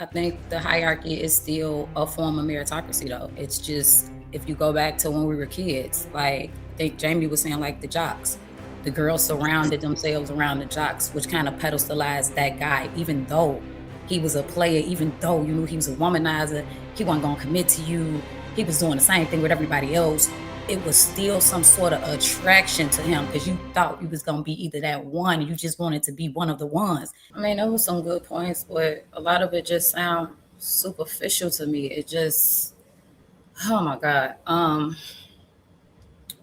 I think the hierarchy is still a form of meritocracy, though. It's just if you go back to when we were kids, like I think Jamie was saying, like the jocks, the girls surrounded themselves around the jocks, which kind of pedestalized that guy, even though he was a player, even though you knew he was a womanizer, he wasn't gonna commit to you. He was doing the same thing with everybody else. It was still some sort of attraction to him because you thought you was gonna be either that one, you just wanted to be one of the ones. I mean, there was some good points, but a lot of it just sound superficial to me. It just, oh my God.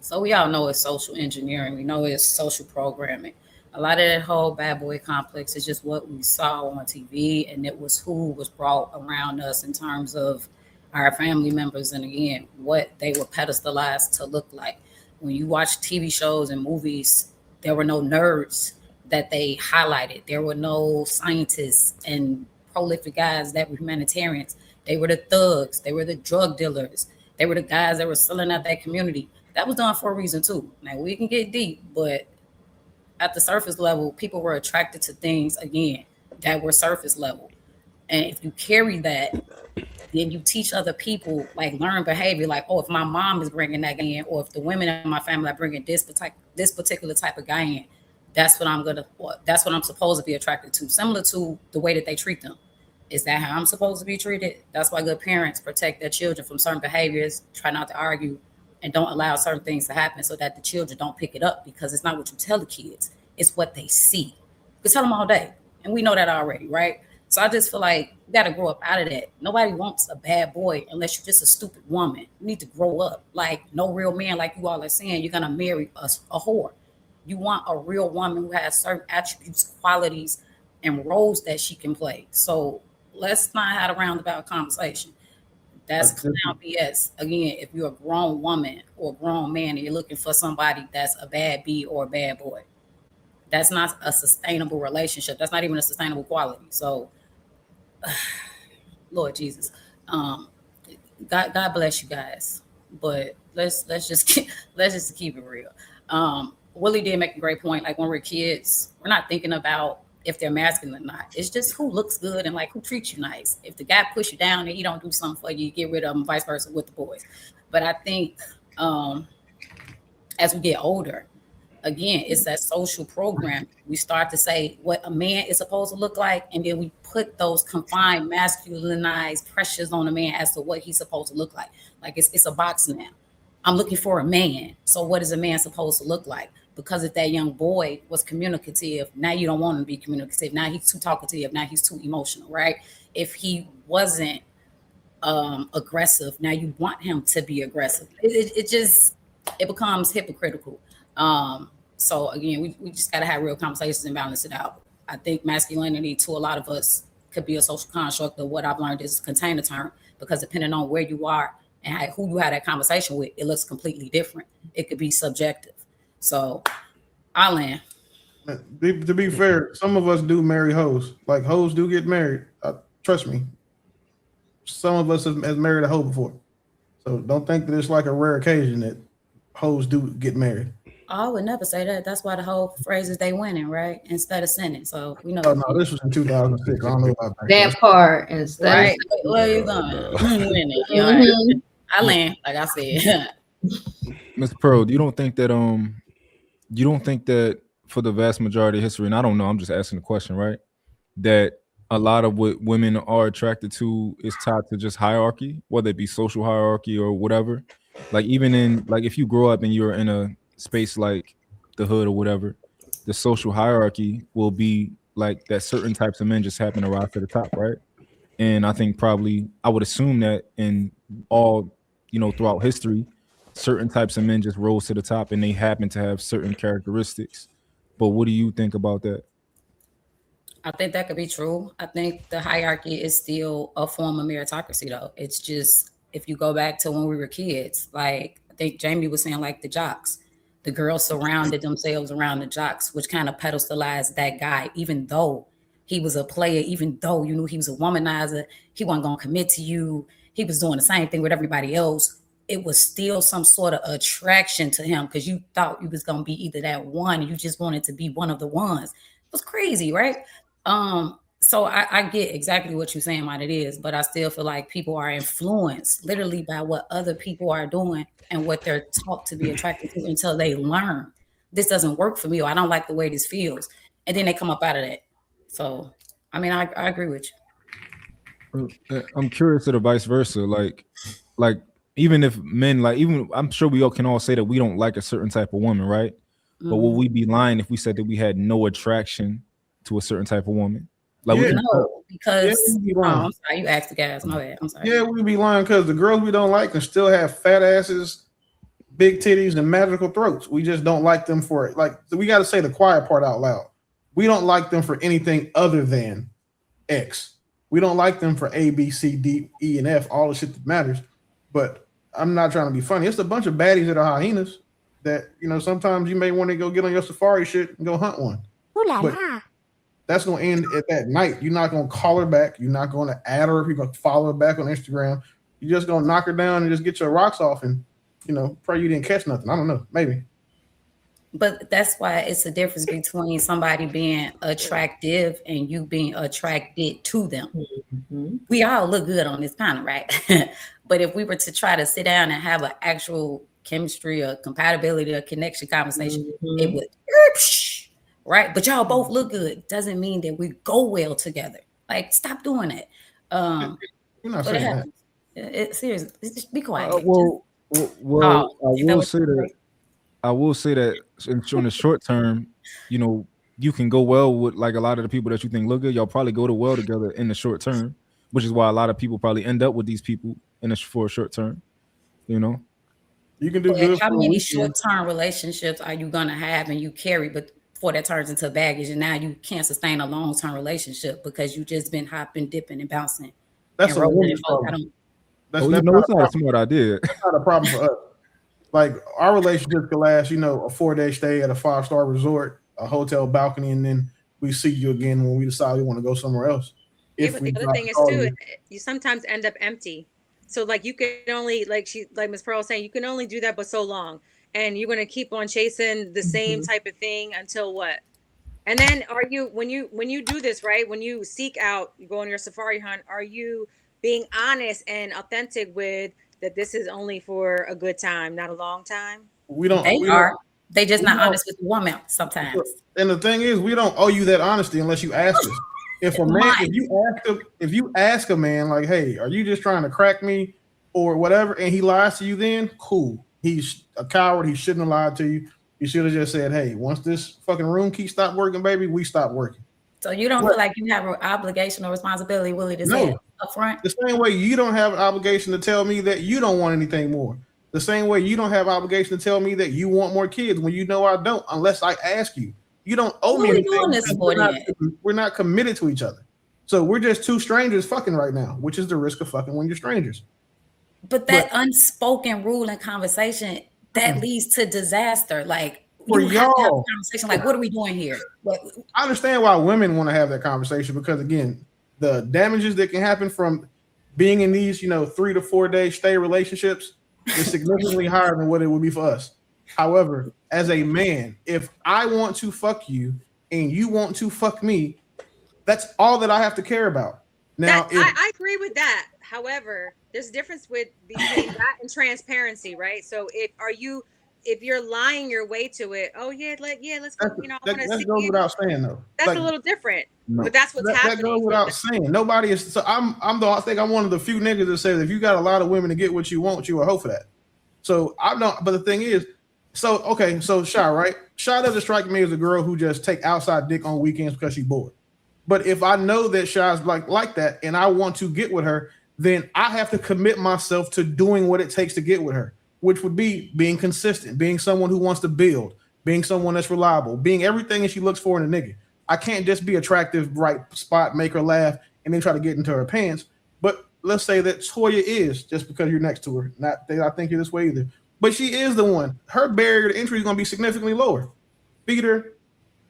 So we all know it's social engineering. We know it's social programming. A lot of that whole bad boy complex is just what we saw on TV, and it was who was brought around us in terms of our family members, and again, what they were pedestalized to look like. When you watch TV shows and movies, there were no nerds that they highlighted. There were no scientists and prolific guys that were humanitarians. They were the thugs. They were the drug dealers. They were the guys that were selling out that community. That was done for a reason too. Now we can get deep, but at the surface level, people were attracted to things again that were surface level. And if you carry that, then you teach other people, like learn behavior. Like, oh, if my mom is bringing that guy in, or if the women in my family are bringing this particular type of guy in, that's what I'm supposed to be attracted to. Similar to the way that they treat them. Is that how I'm supposed to be treated? That's why good parents protect their children from certain behaviors, try not to argue, and don't allow certain things to happen so that the children don't pick it up, because it's not what you tell the kids, it's what they see. You can tell them all day, and we know that already, right? So I just feel like you got to grow up out of that. Nobody wants a bad boy unless you're just a stupid woman. You need to grow up. Like, no real man, like you all are saying, you're going to marry a whore. You want a real woman who has certain attributes, qualities, and roles that she can play. So let's not have a roundabout conversation. That's clown BS. Again, if you're a grown woman or a grown man and you're looking for somebody that's a bad B or a bad boy, that's not a sustainable relationship. That's not even a sustainable quality. So, Lord Jesus, um, God bless you guys. But let's just keep it real. Willie did make a great point. Like when we're kids, we're not thinking about if they're masculine or not. It's just who looks good and like who treats you nice. If the guy push you down and he don't do something for you, you get rid of him, vice versa with the boys. But I think as we get older, again, it's that social program. We start to say what a man is supposed to look like, and then we put those confined, masculinized pressures on a man as to what he's supposed to look like. Like it's a box now. I'm looking for a man. So what is a man supposed to look like? Because if that young boy was communicative, now you don't want him to be communicative. Now he's too talkative. Now he's too emotional, right? If he wasn't aggressive, now you want him to be aggressive. It just it becomes hypocritical. So again, we just gotta have real conversations and balance it out. I think masculinity to a lot of us could be a social construct, but what I've learned is container term, because depending on where you are and who you have that conversation with, it looks completely different. It could be subjective. So I'll land. To be fair, some of us do marry hoes. Like hoes do get married. Trust me. Some of us has married a hoe before. So don't think that it's like a rare occasion that hoes do get married. I would never say that. That's why the whole phrase is they winning, right? Instead of sinning. So we know. Oh no, this was in 2006. I don't know about that part instead. Right. Where you going? Winning. You know, Mhm. I land, like I said. Mr. Pearl, you don't think that for the vast majority of history, and I don't know, I'm just asking the question, right? That a lot of what women are attracted to is tied to just hierarchy, whether it be social hierarchy or whatever. Like even in like if you grow up and you're in a space like the hood or whatever, the social hierarchy will be like that certain types of men just happen to rise to the top, right? And I think probably I would assume that in all, throughout history, certain types of men just rose to the top and they happen to have certain characteristics. But what do you think about that? I think that could be true. I think the hierarchy is still a form of meritocracy, though. It's just if you go back to when we were kids, like I think Jamie was saying, like the jocks, the girls surrounded themselves around the jocks, which kind of pedestalized that guy, even though he was a player, even though you knew he was a womanizer, he wasn't going to commit to you. He was doing the same thing with everybody else. It was still some sort of attraction to him because you thought you was going to be either that one, you just wanted to be one of the ones. It was crazy, right? So I get exactly what you're saying, what it is, but I still feel like people are influenced literally by what other people are doing and what they're taught to be attracted to until they learn this doesn't work for me, or I don't like the way this feels, and then they come up out of that. So, I mean, I agree with you. I'm curious to the vice versa. Like even if men, like, even I'm sure we all can all say that we don't like a certain type of woman, right? But would we be lying if we said that we had no attraction to a certain type of woman? Like we Yeah. can, No, because we'd be oh, lying. I'm sorry, you asked the guys. My bad. I'm sorry. Yeah, we'd be lying because the girls we don't like can still have fat asses, big titties, and magical throats. We just don't like them for it. Like, we got to say the quiet part out loud. We don't like them for anything other than X. We don't like them for A, B, C, D, E, and F, all the shit that matters. But I'm not trying to be funny. It's a bunch of baddies that are hyenas that, you know, sometimes you may want to go get on your safari shit and go hunt one. But that's going to end at that night. You're not going to call her back. You're not going to add her. You're going to follow her back on Instagram. You're just going to knock her down and just get your rocks off and, you know, pray you didn't catch nothing. I don't know. Maybe. But that's why it's a difference between somebody being attractive and you being attracted to them. Mm-hmm. We all look good on this panel, right? But if we were to try to sit down and have an actual chemistry or compatibility or connection conversation, it would, right? But y'all both look good. Doesn't mean that we go well together. Like, stop doing it. You're not saying that. Seriously, just be quiet. I will say that in the short term, you know, you can go well with like a lot of the people that you think look good. Y'all probably go to well together in the short term, which is why a lot of people probably end up with these people for a short term. You know, you can do good. How many short-term relationships are you gonna have and you carry, but before that turns into baggage, and now you can't sustain a long-term relationship because you just been hopping, dipping, and bouncing. That's and a woman's problem. That's it's not a smart idea. That's not a problem for us. Like, our relationship could last, you know, a 4-day stay at a 5-star resort, a hotel balcony, and then we see you again when we decide we want to go somewhere else. Yeah, but the other thing is too, you sometimes end up empty. So like you can only, like Ms. Pearl was saying, you can only do that but so long. And you're gonna keep on chasing the same type of thing until what? And then are you when you do this, right? When you seek out, you go on your safari hunt, are you being honest and authentic with that this is only for a good time, not a long time? They just not honest with the woman sometimes. And the thing is, we don't owe you that honesty unless you ask us. If you ask a man like, hey, are you just trying to crack me or whatever, and he lies to you, then cool. He's a coward. He shouldn't have lied to you. You should have just said, hey, once this fucking room key stop working, baby, we stop working. So you don't feel like you have an obligation or responsibility, Willie, to say up front? The same way you don't have an obligation to tell me that you don't want anything more. The same way you don't have an obligation to tell me that you want more kids when you know I don't, unless I ask you. You don't owe me anything. We're not committed to each other. So we're just two strangers fucking right now, which is the risk of fucking when you're strangers. But that unspoken rule and conversation, that leads to disaster. Like, for you have to have a y'all, conversation. Like, what are we doing here? I understand why women want to have that conversation because, again, the damages that can happen from being in these, 3 to 4 day stay relationships is significantly higher than what it would be for us. However, as a man, if I want to fuck you and you want to fuck me, that's all that I have to care about. Now, I agree with that. However, there's a difference between that and transparency, right? So if you're lying your way to it, let's go. That goes without saying, though. That's a little different, but that's what's happening. That goes without saying. Nobody is. So I think I'm one of the few niggas that says if you got a lot of women to get what you want, you a hoe for that. So I don't. But the thing is, so Shy, right? Shy doesn't strike me as a girl who just take outside dick on weekends because she's bored. But if I know that Shy's like that, and I want to get with her, then I have to commit myself to doing what it takes to get with her, which would be being consistent, being someone who wants to build, being someone that's reliable, being everything that she looks for in a nigga. I can't just be attractive, bright spot, make her laugh, and then try to get into her pants. But let's say that Toya is, just because you're next to her. Not that I think you're this way either. But she is the one. Her barrier to entry is going to be significantly lower. Beat her,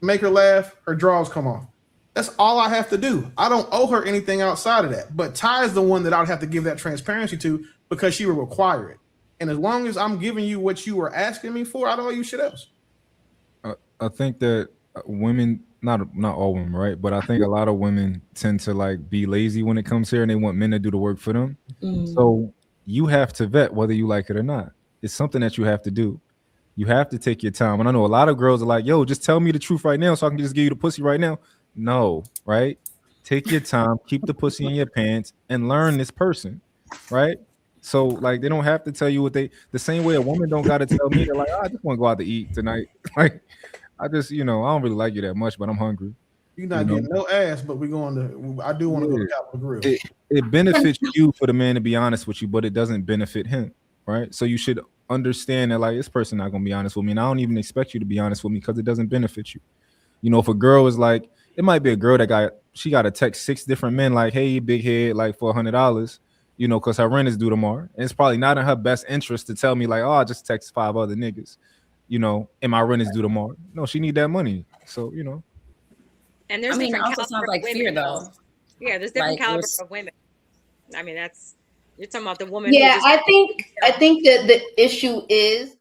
make her laugh, her draws come off. That's all I have to do. I don't owe her anything outside of that. But Ty is the one that I'd have to give that transparency to because she will require it. And as long as I'm giving you what you were asking me for, I don't owe you shit else. I think that women not all women, right? But I think a lot of women tend to like be lazy when it comes here, and they want men to do the work for them. So you have to vet whether you like it or not. It's something that you have to do. You have to take your time. And I know a lot of girls are like, yo, just tell me the truth right now so I can just give you the pussy right now. No, right? Take your time, keep the pussy in your pants, and learn this person, right? So like they don't have to tell you what they the same way a woman don't gotta tell me they're like, oh, I just want to go out to eat tonight. Like I just, I don't really like you that much, but I'm hungry. You're not getting no ass, but we're going to. I do want to go to Capitol Grill. It benefits you for the man to be honest with you, but it doesn't benefit him, right? So you should understand that like this person not gonna be honest with me, and I don't even expect you to be honest with me because it doesn't benefit you. If a girl is like, it might be a girl that got to text 6 different men like, hey, big head, like for $100, because her rent is due tomorrow, and it's probably not in her best interest to tell me like, oh, I just text 5 other niggas, and my rent is due tomorrow. No, she need that money, so And there's it also caliber sounds like of fear women, though. Yeah, there's different caliber of women. I mean, you're talking about the woman. Yeah, I think that the issue is